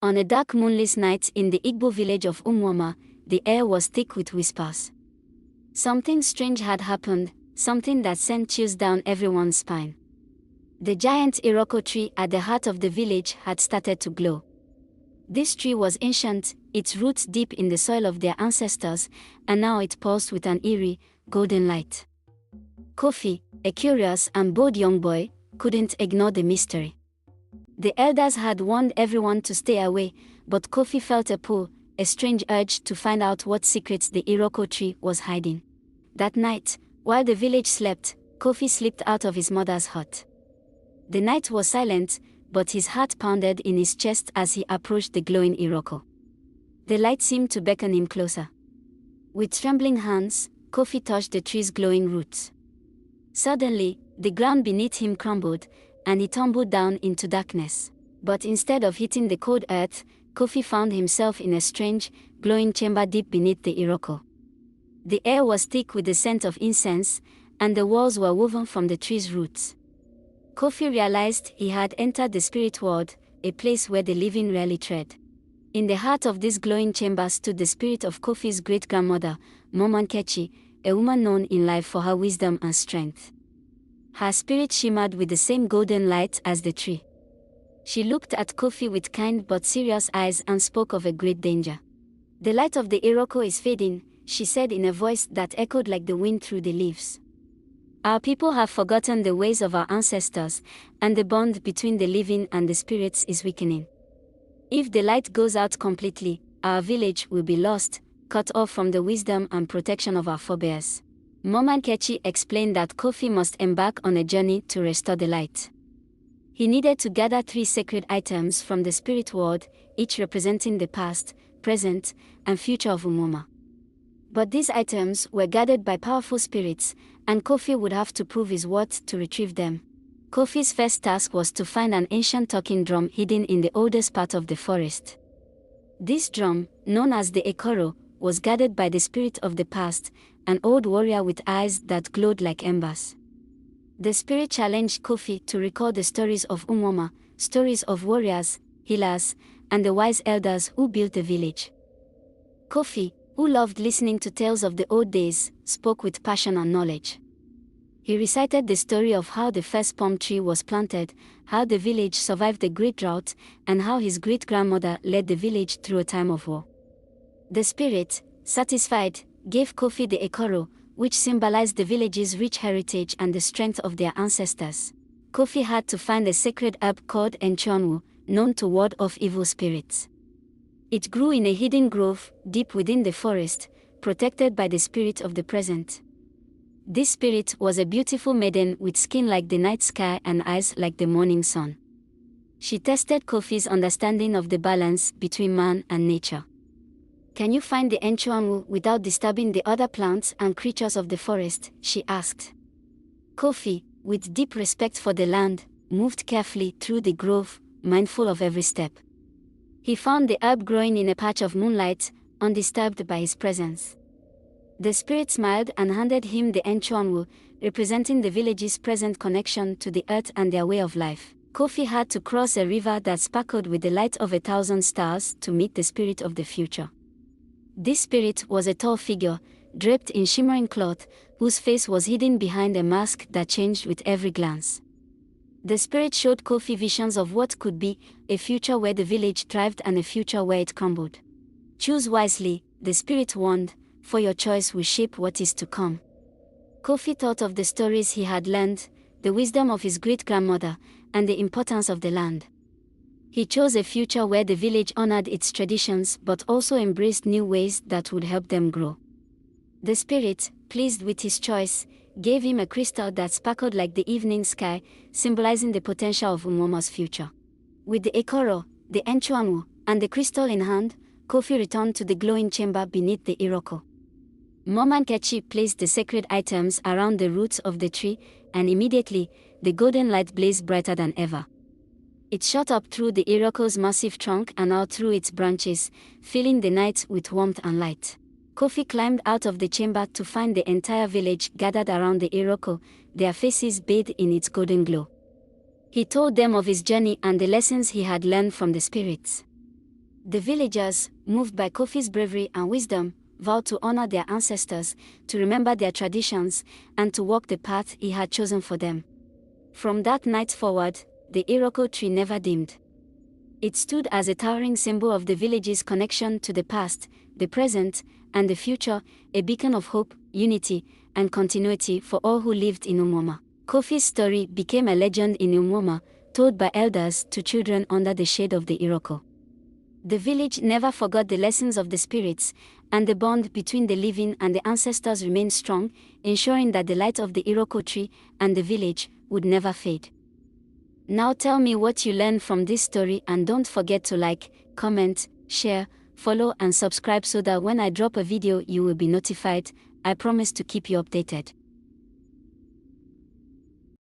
On a dark moonless night in the Igbo village of Umwama, the air was thick with whispers. Something strange had happened, something that sent chills down everyone's spine. The giant Iroko tree at the heart of the village had started to glow. This tree was ancient, its roots deep in the soil of their ancestors, and now it pulsed with an eerie, golden light. Kofi, a curious and bold young boy, couldn't ignore the mystery. The elders had warned everyone to stay away, but Kofi felt a pull, a strange urge to find out what secrets the Iroko tree was hiding. That night, while the village slept, Kofi slipped out of his mother's hut. The night was silent, but his heart pounded in his chest as he approached the glowing Iroko. The light seemed to beckon him closer. With trembling hands, Kofi touched the tree's glowing roots. Suddenly, the ground beneath him crumbled, and he tumbled down into darkness. But instead of hitting the cold earth, Kofi found himself in a strange, glowing chamber deep beneath the Iroko. The air was thick with the scent of incense, and the walls were woven from the tree's roots. Kofi realized he had entered the spirit world, a place where the living rarely tread. In the heart of this glowing chamber stood the spirit of Kofi's great-grandmother, Mama Nkechi, a woman known in life for her wisdom and strength. Her spirit shimmered with the same golden light as the tree. She looked at Kofi with kind but serious eyes and spoke of a great danger. "The light of the Iroko is fading," she said in a voice that echoed like the wind through the leaves. "Our people have forgotten the ways of our ancestors, and the bond between the living and the spirits is weakening. If the light goes out completely, our village will be lost, cut off from the wisdom and protection of our forebears." Mama Nkechi explained that Kofi must embark on a journey to restore the light. He needed to gather 3 sacred items from the spirit world, each representing the past, present, and future of Umwama. But these items were guarded by powerful spirits, and Kofi would have to prove his worth to retrieve them. Kofi's first task was to find an ancient talking drum hidden in the oldest part of the forest. This drum, known as the Ekoro, was guarded by the spirit of the past, an old warrior with eyes that glowed like embers. The spirit challenged Kofi to recall the stories of Umwama, stories of warriors, healers, and the wise elders who built the village. Kofi, who loved listening to tales of the old days, spoke with passion and knowledge. He recited the story of how the first palm tree was planted, how the village survived the great drought, and how his great-grandmother led the village through a time of war. The spirit, satisfied, gave Kofi the Ekoro, which symbolized the village's rich heritage and the strength of their ancestors. Kofi had to find a sacred herb called Enchuanwu, known to ward off evil spirits. It grew in a hidden grove, deep within the forest, protected by the spirit of the present. This spirit was a beautiful maiden with skin like the night sky and eyes like the morning sun. She tested Kofi's understanding of the balance between man and nature. "Can you find the Enchuanwu without disturbing the other plants and creatures of the forest?" she asked. Kofi, with deep respect for the land, moved carefully through the grove, mindful of every step. He found the herb growing in a patch of moonlight, undisturbed by his presence. The spirit smiled and handed him the Enchuanwu, representing the village's present connection to the earth and their way of life. Kofi had to cross a river that sparkled with the light of 1,000 stars to meet the spirit of the future. This spirit was a tall figure, draped in shimmering cloth, whose face was hidden behind a mask that changed with every glance. The spirit showed Kofi visions of what could be, a future where the village thrived and a future where it crumbled. "Choose wisely," the spirit warned, "for your choice will shape what is to come." Kofi thought of the stories he had learned, the wisdom of his great-grandmother, and the importance of the land. He chose a future where the village honored its traditions but also embraced new ways that would help them grow. The spirit, pleased with his choice, gave him a crystal that sparkled like the evening sky, symbolizing the potential of Umwama's future. With the Ekoro, the Enchuanwu, and the crystal in hand, Kofi returned to the glowing chamber beneath the Iroko. Mama Nkechi placed the sacred items around the roots of the tree, and immediately, the golden light blazed brighter than ever. It shot up through the Iroko's massive trunk and out through its branches, filling the night with warmth and light. Kofi climbed out of the chamber to find the entire village gathered around the Iroko, their faces bathed in its golden glow. He told them of his journey and the lessons he had learned from the spirits. The villagers, moved by Kofi's bravery and wisdom, vowed to honor their ancestors, to remember their traditions, and to walk the path he had chosen for them. From that night forward, the Iroko tree never dimmed. It stood as a towering symbol of the village's connection to the past, the present, and the future, a beacon of hope, unity, and continuity for all who lived in Umwoma. Kofi's story became a legend in Umwoma, told by elders to children under the shade of the Iroko. The village never forgot the lessons of the spirits, and the bond between the living and the ancestors remained strong, ensuring that the light of the Iroko tree and the village would never fade. Now tell me what you learned from this story, and don't forget to like, comment, share, follow and subscribe so that when I drop a video you will be notified. I promise to keep you updated.